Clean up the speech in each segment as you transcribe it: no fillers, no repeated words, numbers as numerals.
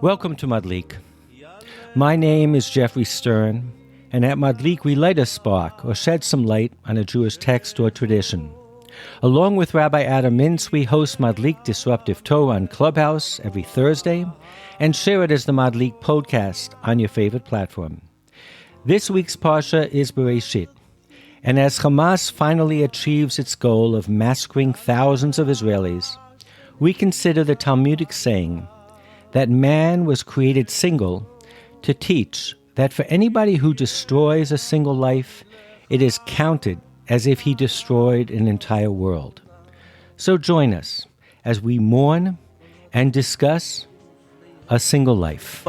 Welcome to Madlik. My name is Geoffrey Stern, and at Madlik we light a spark or shed some light on a Jewish text or tradition. Along with Rabbi Adam Mintz, we host Madlik Disruptive Torah on Clubhouse every Thursday and share it as the Madlik podcast on your favorite platform. This week's Parsha is Bereshit, and as Hamas finally achieves its goal of massacring thousands of Israelis, we consider the Talmudic saying that man was created single to teach that for anybody who destroys a single life, it is counted as if he destroyed an entire world. So join us as we mourn and discuss a single life.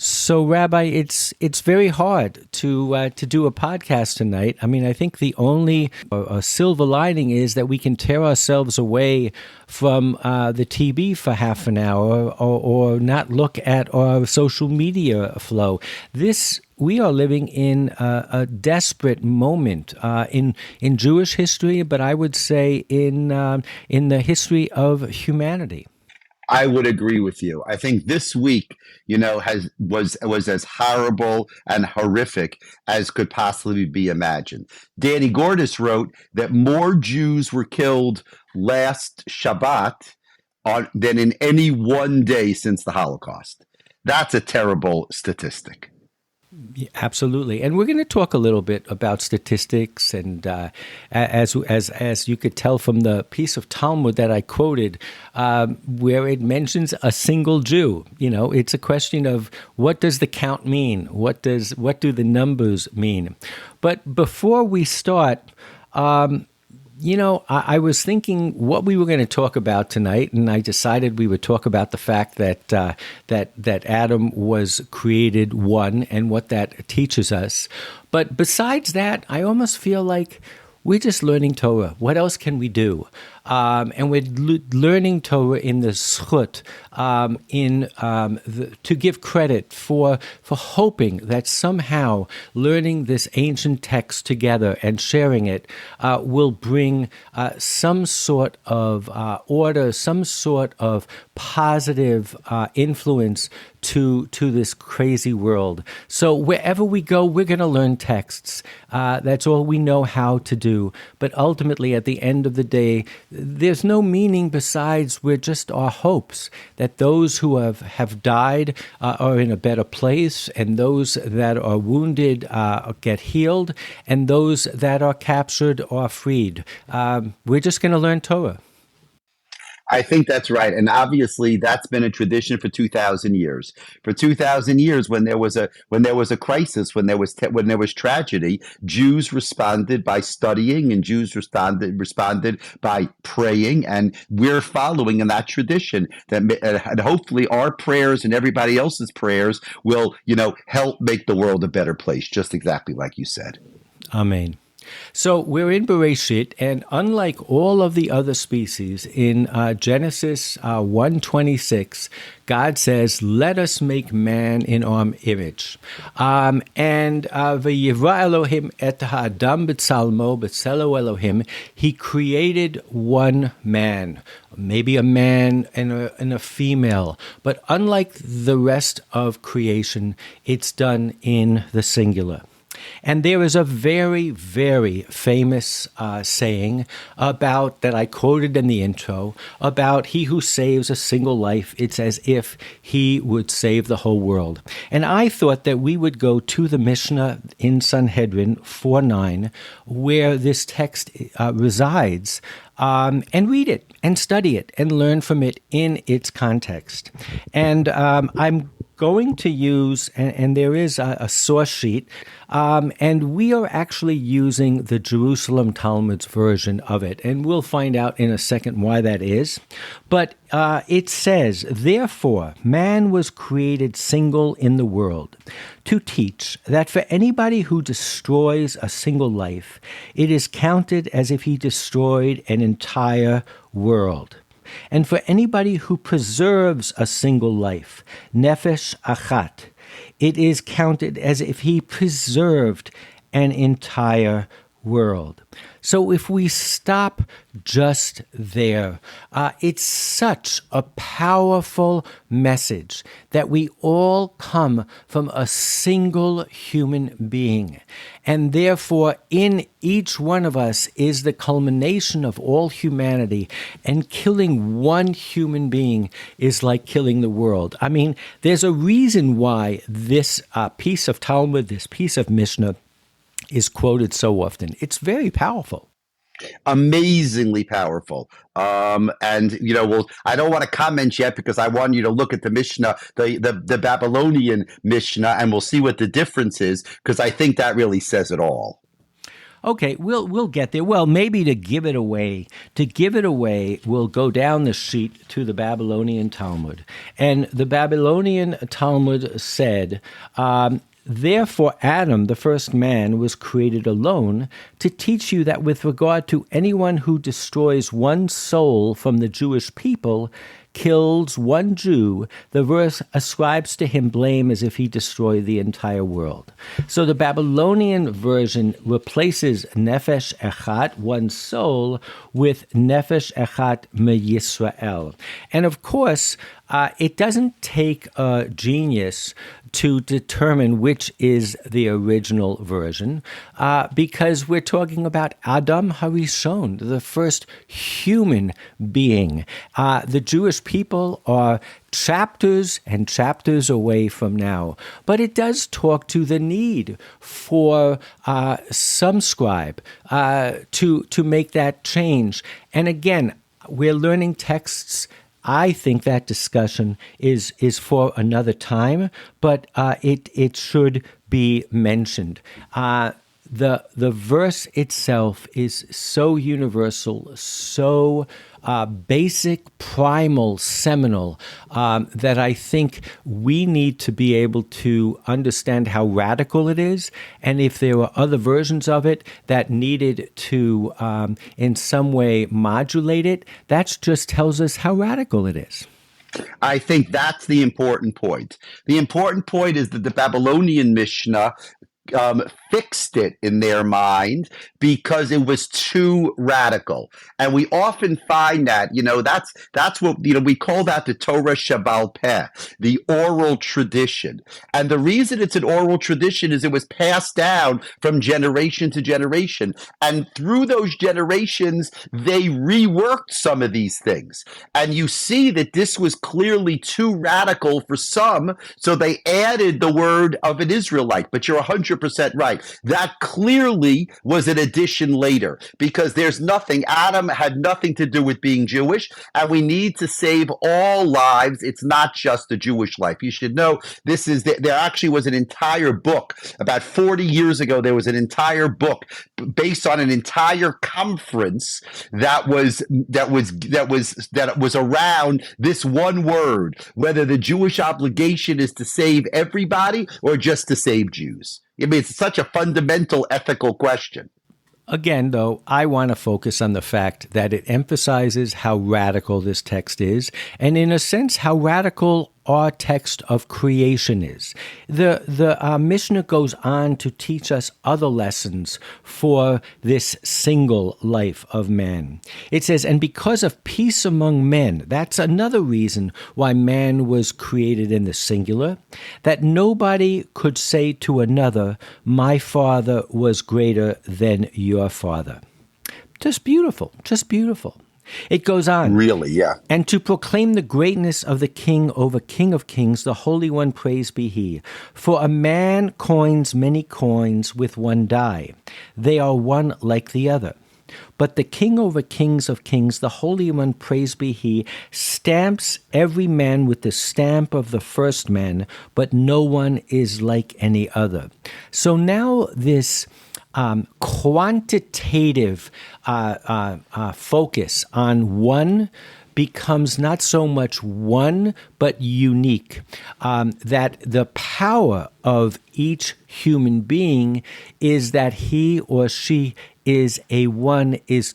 So, Rabbi, it's very hard to do a podcast tonight. I mean, I think the only silver lining is that we can tear ourselves away from the TV for half an hour or not look at our social media flow. We are living in a desperate moment in Jewish history, but I would say in the history of humanity. I would agree with you. I think this week, was as horrible and horrific as could possibly be imagined. Danny Gordis wrote that more Jews were killed last Shabbat than in any one day since the Holocaust. That's a terrible statistic. Yeah, absolutely, and we're going to talk a little bit about statistics, and as you could tell from the piece of Talmud that I quoted, where it mentions a single Jew. It's a question of what does the count mean? What do the numbers mean? But before we start, I was thinking what we were going to talk about tonight, and I decided we would talk about the fact that Adam was created one and what that teaches us. But besides that, I almost feel like we're just learning Torah. What else can we do? And we're learning Torah in the zchut, to give credit for hoping that somehow learning this ancient text together and sharing it will bring some sort of order, some sort of positive influence to this crazy world. So wherever we go, we're going to learn texts. That's all we know how to do. But ultimately, at the end of the day, there's no meaning besides we're just our hopes that those who have died are in a better place, and those that are wounded get healed, and those that are captured are freed. We're just going to learn Torah. I think that's right, and obviously that's been a tradition for 2,000 years. For 2,000 years, when there was a crisis, when there was tragedy, Jews responded by studying, and Jews responded by praying, and we're following in that tradition. And hopefully, our prayers and everybody else's prayers will, help make the world a better place. Just exactly like you said. Amen. So we're in Bereshit, and unlike all of the other species, in Genesis 1:26, God says, "Let us make man in our image." And v'yivra Elohim et ha'adam b'tzalmo b'tzelo Elohim. He created one man, maybe a man and a female, but unlike the rest of creation, it's done in the singular. And there is a very, very famous saying about that I quoted in the intro about he who saves a single life, it's as if he would save the whole world. And I thought that we would go to the Mishnah in Sanhedrin 4:9, where this text resides, and read it and study it and learn from it in its context. And I'm going to use, and there is a source sheet, and we are actually using the Jerusalem Talmud's version of it, and we'll find out in a second why that is. But it says, "Therefore, man was created single in the world, to teach that for anybody who destroys a single life, it is counted as if he destroyed an entire world. And for anybody who preserves a single life, nefesh achat, it is counted as if he preserved an entire world." So if we stop just there, it's such a powerful message that we all come from a single human being. And therefore, in each one of us is the culmination of all humanity. And killing one human being is like killing the world. I mean, there's a reason why this piece of Talmud, this piece of Mishnah, is quoted so often. It's very powerful. Amazingly powerful. And well, I don't want to comment yet because I want you to look at the Mishnah, the Babylonian Mishnah, and we'll see what the difference is, because I think that really says it all. Okay, we'll get there. Well, maybe to give it away, we'll go down the sheet to the Babylonian Talmud. And the Babylonian Talmud said, therefore, Adam, the first man, was created alone to teach you that with regard to anyone who destroys one soul from the Jewish people, kills one Jew, the verse ascribes to him blame as if he destroyed the entire world. So the Babylonian version replaces nefesh echat, one soul, with nefesh echat meYisrael. And of course, it doesn't take a genius to determine which is the original version, because we're talking about Adam Harishon, the first human being. The Jewish people are chapters and chapters away from now. But it does talk to the need for some scribe to make that change. And again, we're learning texts. I think that discussion is for another time, but it should be mentioned. The verse itself is so universal, so basic, primal, seminal, that I think we need to be able to understand how radical it is, and if there were other versions of it that needed to, in some way, modulate it, that just tells us how radical it is. I think that's the important point. The important point is that the Babylonian Mishnah fixed it in their mind because it was too radical. And we often find that, that's what, we call that the Torah Shabbal Peh, the oral tradition. And the reason it's an oral tradition is it was passed down from generation to generation. And through those generations, they reworked some of these things. And you see that this was clearly too radical for some, so they added the word of an Israelite. But you're 100% right. That clearly was an addition later, because there's nothing, Adam had nothing to do with being Jewish, and we need to save all lives. It's not just the Jewish life. You should know there actually was an entire book about 40 years ago. There was an entire book based on an entire conference that was around this one word, whether the Jewish obligation is to save everybody or just to save Jews. I mean, it's such a fundamental ethical question. Again, though, I want to focus on the fact that it emphasizes how radical this text is, and in a sense, how radical our text of creation is. The Mishnah goes on to teach us other lessons for this single life of man. It says, and because of peace among men, that's another reason why man was created in the singular, that nobody could say to another, my father was greater than your father. Just beautiful, just beautiful. It goes on. Really, yeah. And to proclaim the greatness of the King over King of Kings, the Holy One, praised be He. For a man coins many coins with one die. They are one like the other. But the King over Kings of Kings, the Holy One, praised be He, stamps every man with the stamp of the first man, but no one is like any other. So now this quantitative focus on one becomes not so much one, but unique. That the power of each human being is that he or she is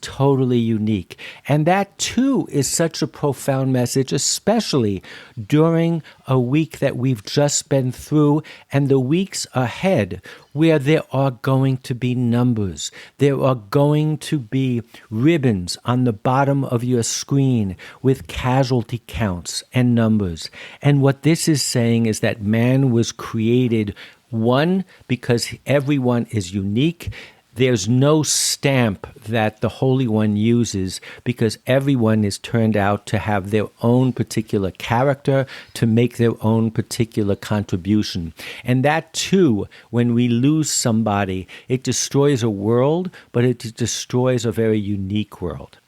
totally unique. And that too is such a profound message, especially during a week that we've just been through and the weeks ahead, where there are going to be numbers. There are going to be ribbons on the bottom of your screen with casualty counts and numbers. And what this is saying is that man was created, one, because everyone is unique. There's no stamp that the Holy One uses because everyone is turned out to have their own particular character, to make their own particular contribution. And that too, when we lose somebody, it destroys a world, but it destroys a very unique world.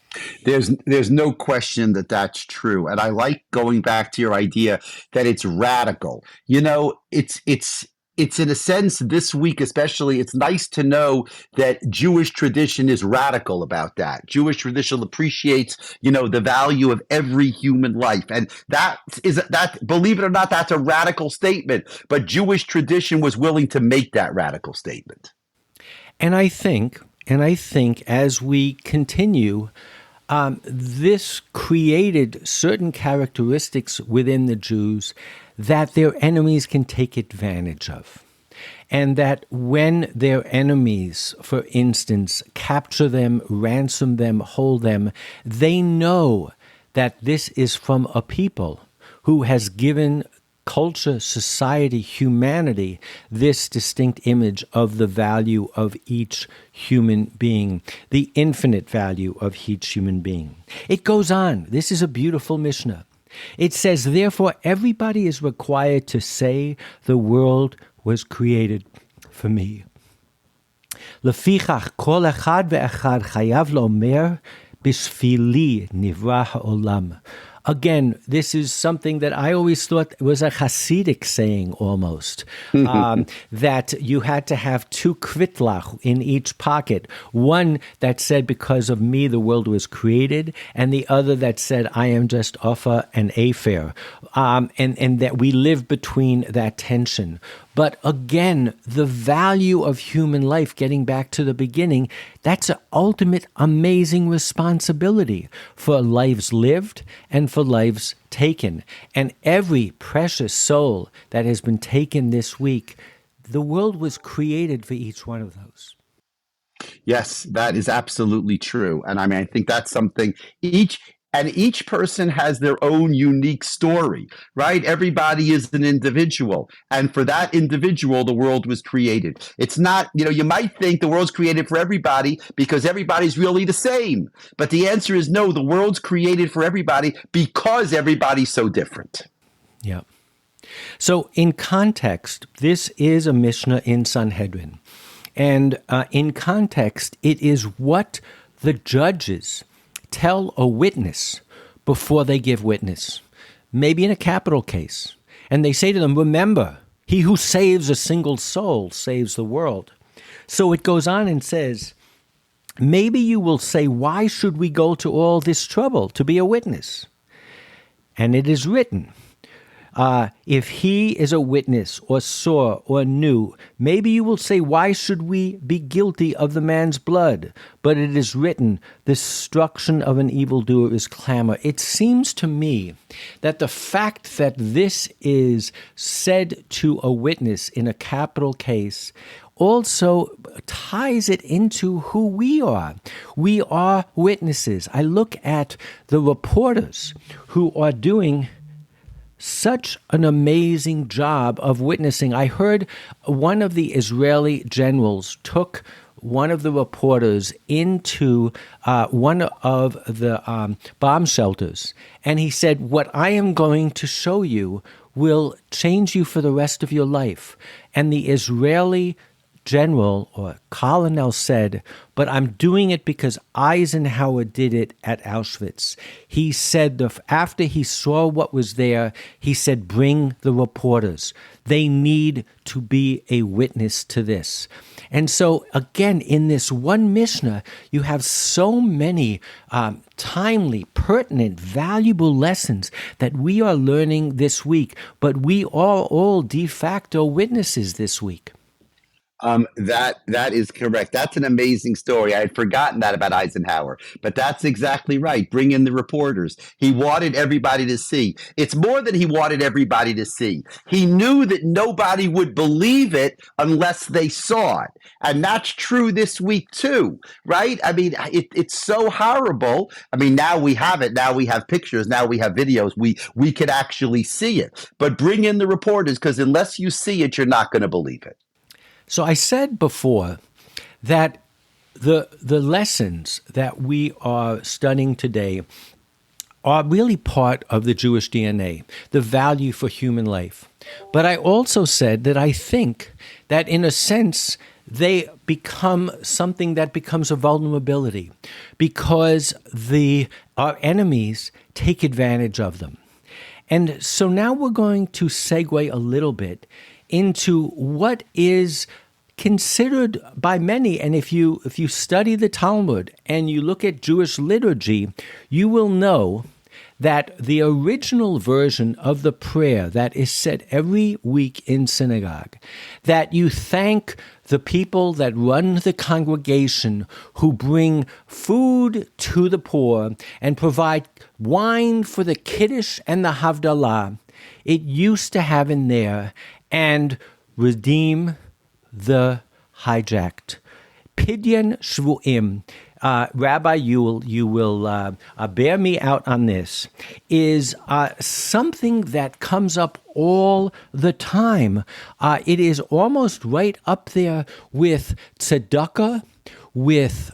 There's no question that that's true. And I like going back to your idea that it's radical. You know, it's in a sense this week especially, it's nice to know that Jewish tradition is radical about that. Jewish tradition appreciates, the value of every human life. And that, believe it or not, that's a radical statement. But Jewish tradition was willing to make that radical statement. And I think as we continue, this created certain characteristics within the Jews that their enemies can take advantage of. And that when their enemies, for instance, capture them, ransom them, hold them, they know that this is from a people who has given culture, society, humanity, this distinct image of the value of each human being, the infinite value of each human being. It goes on. This is a beautiful Mishnah. It says, therefore, everybody is required to say the world was created for me. Lefichach kol echad ve'echad chayav lomer b'shvili nivra ha'olam. Again, this is something that I always thought was a Hasidic saying almost, that you had to have two kvitlach in each pocket. One that said, because of me, the world was created, and the other that said, I am just Offa and Afer, and that we live between that tension. But again, the value of human life, getting back to the beginning, that's an ultimate amazing responsibility for lives lived and for lives taken. And every precious soul that has been taken this week, the world was created for each one of those. Yes, that is absolutely true. And I think that's something each person has their own unique story, right? Everybody is an individual. And for that individual, the world was created. It's not, you might think the world's created for everybody because everybody's really the same. But the answer is no, the world's created for everybody because everybody's so different. Yeah. So in context, this is a Mishnah in Sanhedrin. And in context, it is what the judges tell a witness before they give witness, maybe in a capital case. And they say to them, remember, he who saves a single soul saves the world. So it goes on and says, maybe you will say, why should we go to all this trouble to be a witness? And it is written, if he is a witness or saw or knew, maybe you will say, why should we be guilty of the man's blood? But it is written, the destruction of an evildoer is clamor. It seems to me that the fact that this is said to a witness in a capital case also ties it into who we are. We are witnesses. I look at the reporters who are doing such an amazing job of witnessing. I heard one of the Israeli generals took one of the reporters into one of the bomb shelters, and he said, what I am going to show you will change you for the rest of your life. And the Israeli general or colonel said, but I'm doing it because Eisenhower did it at Auschwitz. He said, after he saw what was there, he said, bring the reporters. They need to be a witness to this. And so, again, in this one Mishnah, you have so many timely, pertinent, valuable lessons that we are learning this week, but we are all de facto witnesses this week. That is correct. That's an amazing story. I had forgotten that about Eisenhower, but that's exactly right. Bring in the reporters. He wanted everybody to see. It's more than he wanted everybody to see. He knew that nobody would believe it unless they saw it. And that's true this week too, right? I mean, it's so horrible. I mean, now we have it. Now we have pictures. Now we have videos. We can actually see it. But bring in the reporters, because unless you see it, you're not going to believe it. So I said before that the lessons that we are studying today are really part of the Jewish DNA, the value for human life. But I also said that I think that in a sense they become something that becomes a vulnerability because our enemies take advantage of them. And so now we're going to segue a little bit into what is considered by many, and if you study the Talmud and you look at Jewish liturgy, you will know that the original version of the prayer that is said every week in synagogue, that you thank the people that run the congregation who bring food to the poor and provide wine for the Kiddush and the Havdalah, it used to have in there, and redeem the hijacked. Pidyon Shvuim, Rabbi, you will bear me out on this, is something that comes up all the time. It is almost right up there with tzedakah, with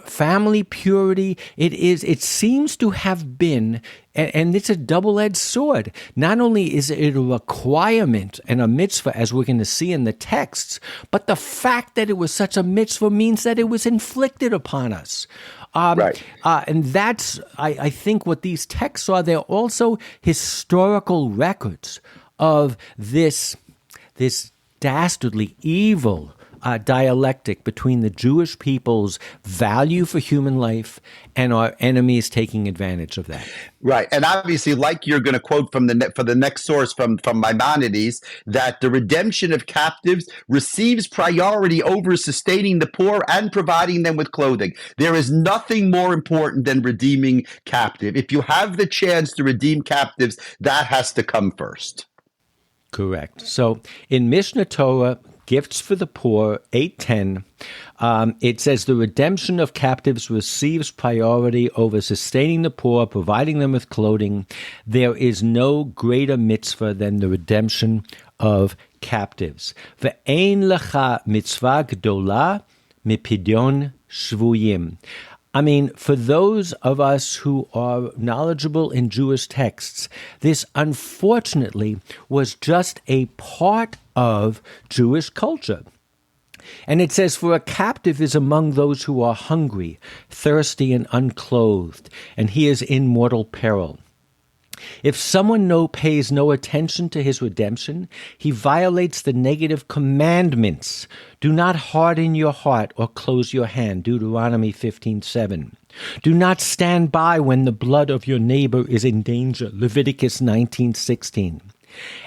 family purity. It seems to have been, and it's a double-edged sword. Not only is it a requirement and a mitzvah, as we're going to see in the texts, but the fact that it was such a mitzvah means that it was inflicted upon us. Right. And that's, I think, what these texts are. They're also historical records of this dastardly, evil dialectic between the Jewish people's value for human life and our enemies taking advantage of that. Right. And obviously, like you're going to quote from for the next source from Maimonides, that the redemption of captives receives priority over sustaining the poor and providing them with clothing. There is nothing more important than redeeming captive. If you have the chance to redeem captives, that has to come first. Correct. So in Mishnah Torah, Gifts for the Poor, 8:10, it says the redemption of captives receives priority over sustaining the poor, providing them with clothing. There is no greater mitzvah than the redemption of captives. Ve'ein lecha mitzvah gdola mipidyon shvuyim. I mean, for those of us who are knowledgeable in Jewish texts, this unfortunately was just a part of Jewish culture. And it says, for a captive is among those who are hungry, thirsty, and unclothed, and he is in mortal peril. If someone pays no attention to his redemption, he violates the negative commandments. Do not harden your heart or close your hand, Deuteronomy 15:7. Do not stand by when the blood of your neighbor is in danger, Leviticus 19:16.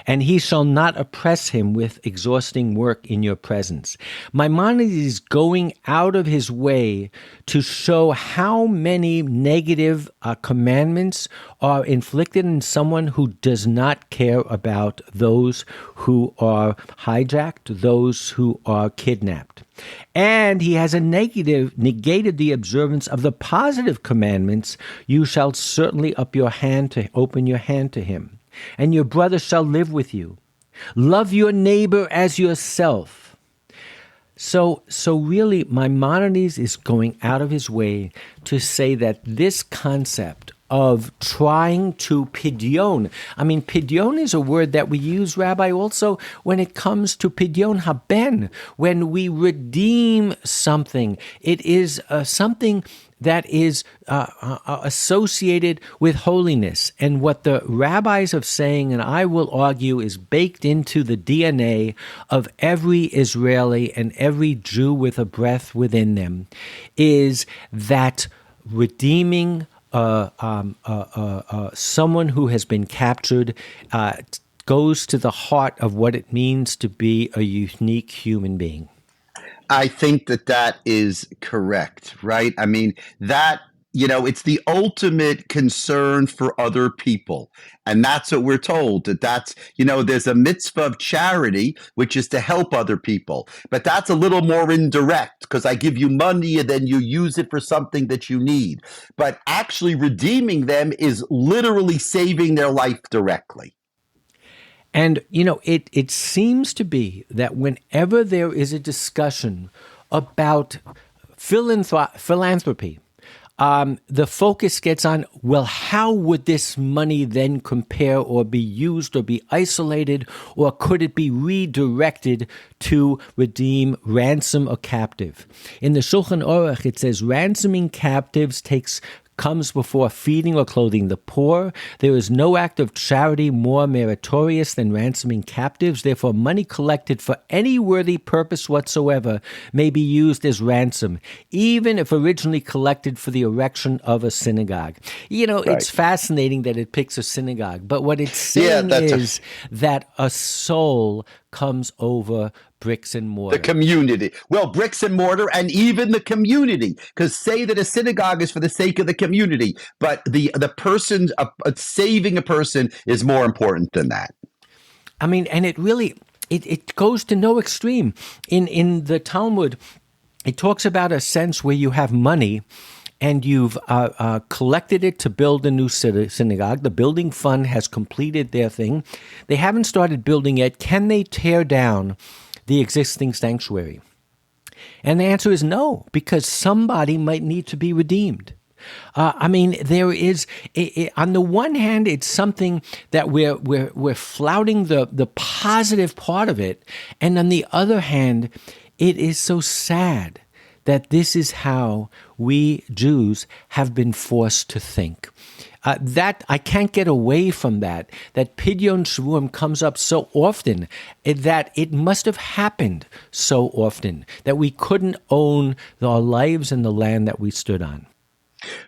And he shall not oppress him with exhausting work in your presence. Maimonides is going out of his way to show how many negative commandments are inflicted on someone who does not care about those who are hijacked, those who are kidnapped. And he has negated the observance of the positive commandments. You shall certainly open your hand to him, and your brother shall live with you. Love your neighbor as yourself. So really, Maimonides is going out of his way to say that this concept of trying to pidyon. I mean, pidyon is a word that we use, Rabbi, also when it comes to pidyon haben, when we redeem something. It is something that is associated with holiness. And what the rabbis are saying, and I will argue, is baked into the DNA of every Israeli and every Jew with a breath within them, is that redeeming someone who has been captured goes to the heart of what it means to be a unique human being. I think that is correct, right? I mean, it's the ultimate concern for other people. And that's what we're told, there's a mitzvah of charity, which is to help other people. But that's a little more indirect because I give you money and then you use it for something that you need. But actually redeeming them is literally saving their life directly. And, it seems to be that whenever there is a discussion about philanthropy, the focus gets on, well, how would this money then compare or be used or be isolated, or could it be redirected to redeem, ransom a captive? In the Shulchan Aruch, it says, ransoming captives comes before feeding or clothing the poor. There is no act of charity more meritorious than ransoming captives. Therefore, money collected for any worthy purpose whatsoever may be used as ransom, even if originally collected for the erection of a synagogue. Right. It's fascinating that it picks a synagogue, but what it's saying is that a soul comes over bricks and mortar. The community. Well, bricks and mortar and even the community. Because say that a synagogue is for the sake of the community, but the person, saving a person is more important than that. I mean, and it really, it goes to no extreme. In the Talmud, it talks about a sense where you have money and you've collected it to build a new synagogue. The building fund has completed their thing. They haven't started building yet. Can they tear down the existing sanctuary? And the answer is no, because somebody might need to be redeemed. There is, on the one hand, it's something that we're flouting the positive part of it, and on the other hand, it is so sad that this is how we Jews have been forced to think. That I can't get away from that Pidyon Shvuim comes up so often, that it must have happened so often that we couldn't own our lives and the land that we stood on.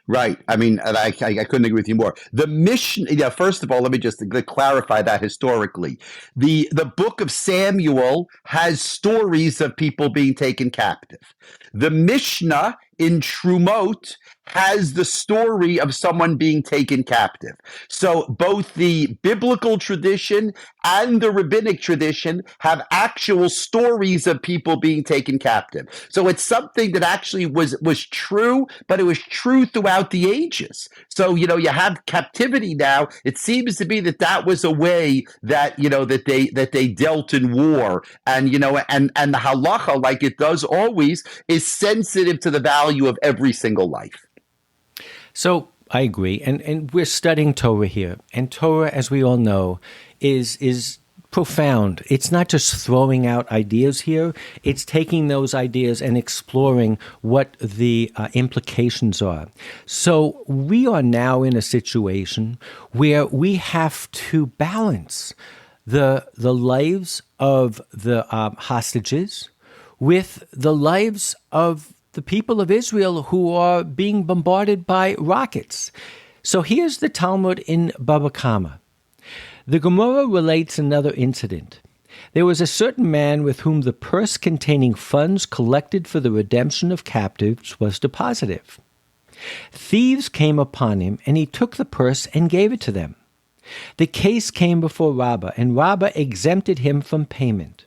Right. I mean, and I couldn't agree with you more. The mission, first of all, let me just clarify that historically. The book of Samuel has stories of people being taken captive. The Mishnah in Trumot has the story of someone being taken captive. So both the biblical tradition and the rabbinic tradition have actual stories of people being taken captive. So it's something that actually was true, but it was true throughout the ages. So, you have captivity now. It seems to be that was a way that, that they dealt in war. And, and the halacha, like it does always, is sensitive to the value of every single life. So I agree, and we're studying Torah here, and Torah, as we all know, is profound. It's not just throwing out ideas here; it's taking those ideas and exploring what the implications are. So we are now in a situation where we have to balance the lives of the hostages with the lives of the people of Israel who are being bombarded by rockets. So here's the Talmud in Baba Kama. The Gemara relates another incident. There was a certain man with whom the purse containing funds collected for the redemption of captives was deposited. Thieves came upon him, and he took the purse and gave it to them. The case came before Rabbi, and Rabbi exempted him from payment.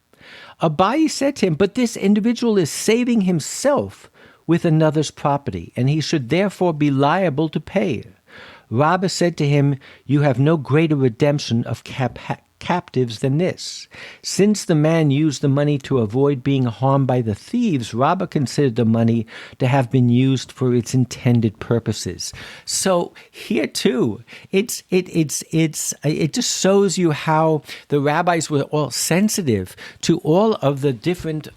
Abaye said to him, but this individual is saving himself with another's property, and he should therefore be liable to pay. Rabbi said to him, you have no greater redemption of captives than this. Since the man used the money to avoid being harmed by the thieves, Rabbi considered the money to have been used for its intended purposes. So here too, it just shows you how the rabbis were all sensitive to all of the different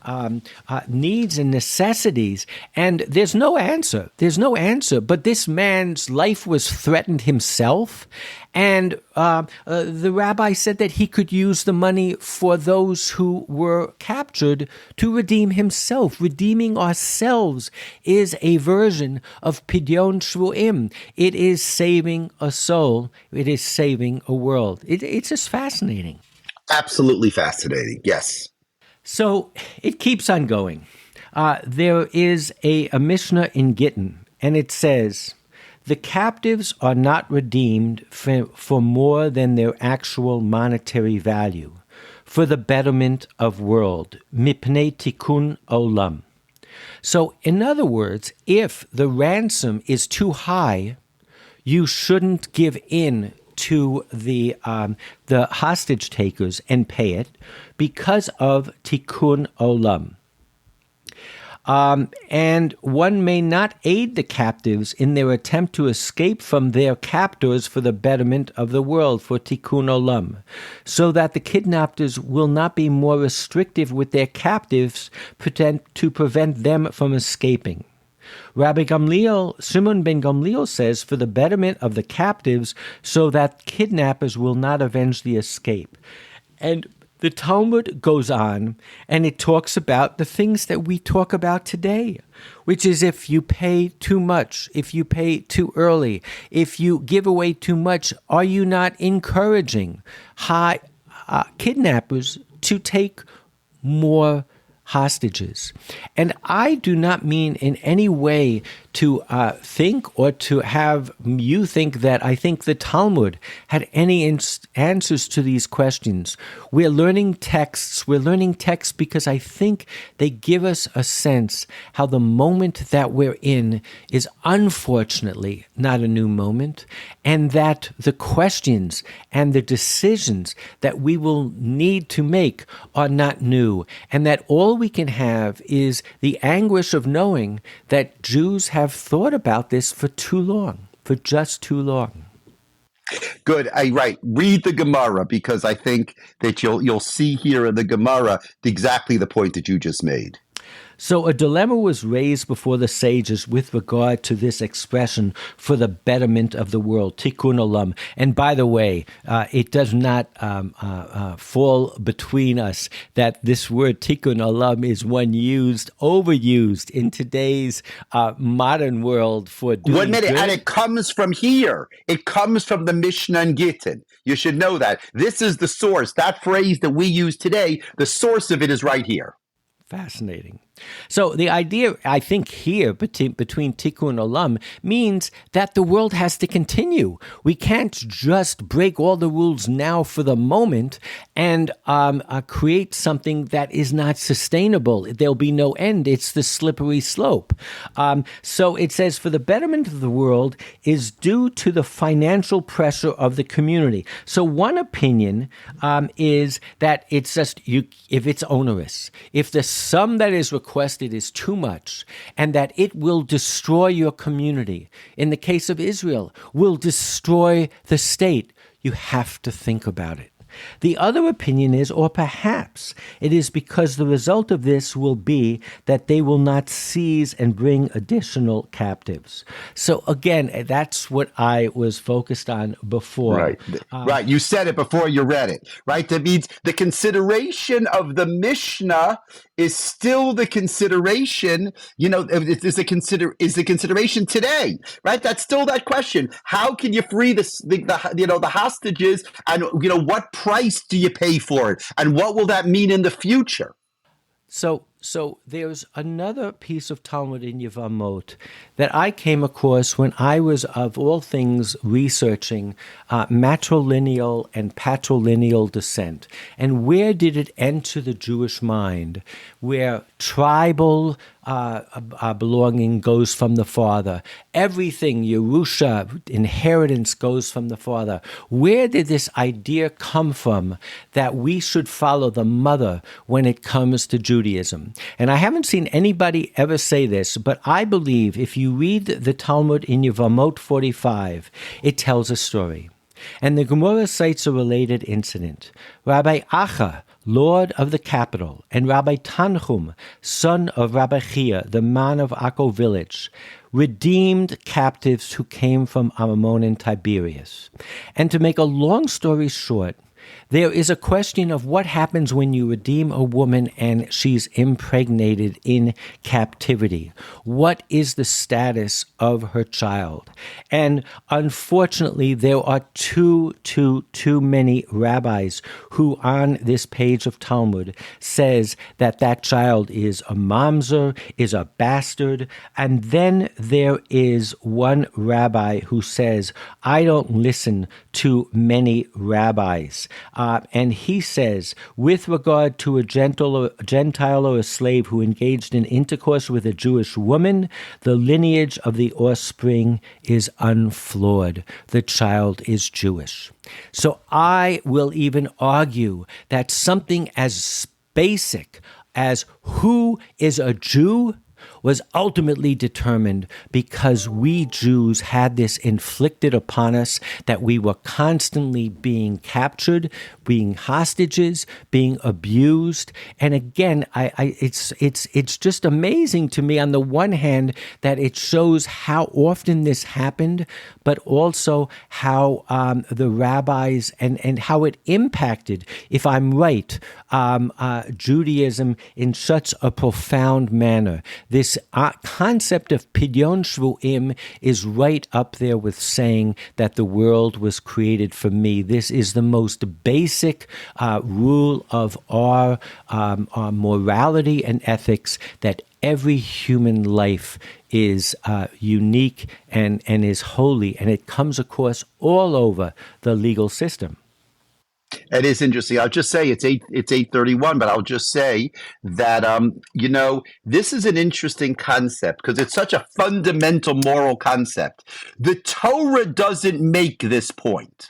needs and necessities, and there's no answer. There's no answer. But this man's life was threatened himself, and the rabbi said that he could use the money for those who were captured to redeem himself. Redeeming ourselves is a version of Pidyon Shvu'im. It is saving a soul. It is saving a world. It's just fascinating. Absolutely fascinating. Yes. So it keeps on going. There is a Mishnah in Gittin, and it says, the captives are not redeemed for more than their actual monetary value, for the betterment of world, mipnei tikkun olam. So, in other words, if the ransom is too high, you shouldn't give in to the hostage takers and pay it because of tikkun olam. And one may not aid the captives in their attempt to escape from their captors for the betterment of the world, for tikkun olam, so that the kidnappers will not be more restrictive with their captives to prevent them from escaping. Rabbi Shimon ben Gamliel says, for the betterment of the captives, so that kidnappers will not avenge the escape. And the Talmud goes on, and it talks about the things that we talk about today, which is if you pay too much, if you pay too early, if you give away too much, are you not encouraging kidnappers to take more hostages? And I do not mean in any way to think or to have you think that I think the Talmud had any answers to these questions. We're learning texts. We're learning texts because I think they give us a sense how the moment that we're in is unfortunately not a new moment, and that the questions and the decisions that we will need to make are not new, and that all we can have is the anguish of knowing that Jews have thought about this for too long, for just too long. Good. Right. Read the Gemara, because I think that you'll see here in the Gemara exactly the point that you just made. So a dilemma was raised before the sages with regard to this expression, for the betterment of the world, tikkun olam. And by the way, it does not fall between us that this word tikkun olam is one overused in today's modern world for doing One minute, good. and it comes from here. It comes from the Mishnah and Gittin. You should know that. This is the source. That phrase that we use today, the source of it is right here. Fascinating. So the idea, I think, here between tikkun olam means that the world has to continue. We can't just break all the rules now for the moment and create something that is not sustainable. There'll be no end. It's the slippery slope. So it says, for the betterment of the world is due to the financial pressure of the community. So one opinion is that it's just if it's onerous, if the sum that is requested is too much, and that it will destroy your community. In the case of Israel, will destroy the state. You have to think about it. The other opinion is, or perhaps it is because the result of this will be that they will not seize and bring additional captives. So again, that's what I was focused on before. Right. Right. You said it before you read it. Right. That means the consideration of the Mishnah is still the consideration, is the consideration today, right? That's still that question. How can you free the hostages, and what price do you pay for it, and what will that mean in the future? So there's another piece of Talmud in Yevamot that I came across when I was, of all things, researching matrilineal and patrilineal descent. And where did it enter the Jewish mind where tribal belonging goes from the father. Everything, Yerusha, inheritance, goes from the father. Where did this idea come from that we should follow the mother when it comes to Judaism? And I haven't seen anybody ever say this, but I believe if you read the Talmud in Yevamot 45, it tells a story. And the Gemara cites a related incident. Rabbi Acha, lord of the capital, and Rabbi Tanchum, son of Rabbi Chia, the man of Akko village, redeemed captives who came from Ammon and Tiberias. And to make a long story short, there is a question of what happens when you redeem a woman and she's impregnated in captivity. What is the status of her child? And unfortunately, there are too many rabbis who on this page of Talmud says that that child is a mamzer, is a bastard. And then there is one rabbi who says, I don't listen to many rabbis. And he says, with regard to a Gentile or a slave who engaged in intercourse with a Jewish woman, the lineage of the offspring is unflawed. The child is Jewish. So I will even argue that something as basic as who is a Jew was ultimately determined because we Jews had this inflicted upon us that we were constantly being captured, being hostages, being abused. And again, it's just amazing to me on the one hand that it shows how often this happened, but also how the rabbis and how it impacted, if I'm right, Judaism in such a profound manner. This concept of Pidyon Shvu'im is right up there with saying that the world was created for me. This is the most basic rule of our morality and ethics, that every human life is unique and is holy, and it comes across all over the legal system. It is interesting. I'll just say it's 8:31, but I'll just say that this is an interesting concept because it's such a fundamental moral concept. The Torah doesn't make this point.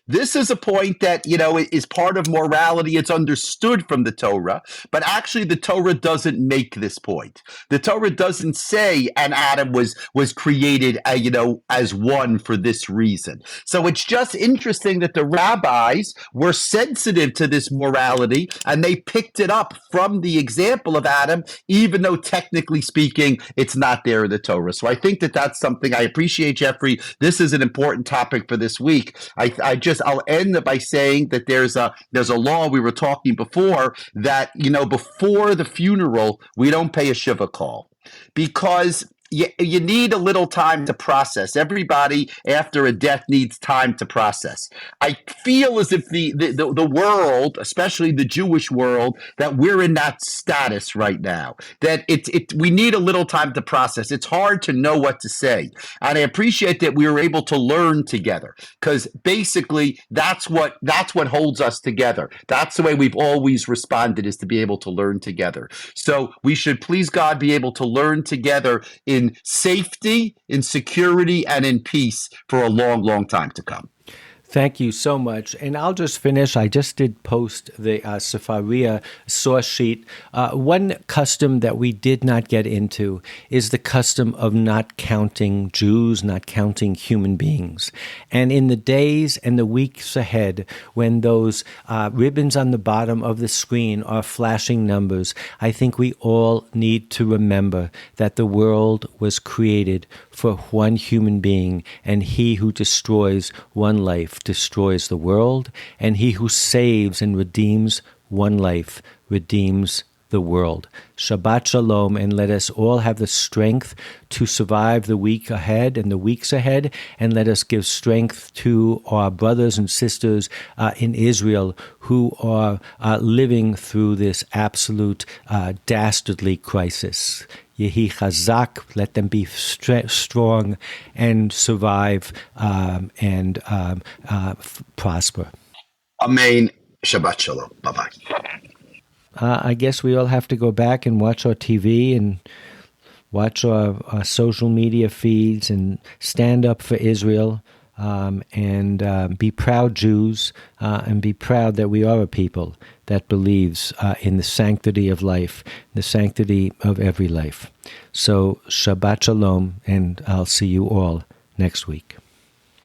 This is a point that, is part of morality. It's understood from the Torah, but actually the Torah doesn't make this point. The Torah doesn't say and Adam was created, as one for this reason. So it's just interesting that the rabbis were sensitive to this morality and they picked it up from the example of Adam, even though technically speaking, it's not there in the Torah. So I think that that's something I appreciate, Geoffrey. This is an important topic for this week. I'll end by saying that there's a law we were talking before that, before the funeral, we don't pay a shiva call because you need a little time to process. Everybody after a death needs time to process. I feel as if the world, especially the Jewish world, that we're in that status right now. That we need a little time to process. It's hard to know what to say, and I appreciate that we were able to learn together because basically that's what holds us together. That's the way we've always responded, is to be able to learn together. So we should, please God, be able to learn together in safety, in security, and in peace for a long, long time to come. Thank you so much. And I'll just finish. I just did post the Sefaria source sheet. One custom that we did not get into is the custom of not counting Jews, not counting human beings. And in the days and the weeks ahead, when those ribbons on the bottom of the screen are flashing numbers, I think we all need to remember that the world was created for one human being, and he who destroys one life destroys the world, and he who saves and redeems one life redeems the world. Shabbat Shalom, and let us all have the strength to survive the week ahead and the weeks ahead, and let us give strength to our brothers and sisters in Israel who are living through this absolute dastardly crisis. Yehi Chazak, let them be strong and survive and prosper. Amen. Shabbat Shalom. Bye-bye. I guess we all have to go back and watch our TV and watch our social media feeds and stand up for Israel, and be proud Jews, and be proud that we are a people that believes in the sanctity of life, the sanctity of every life. So Shabbat Shalom, and I'll see you all next week.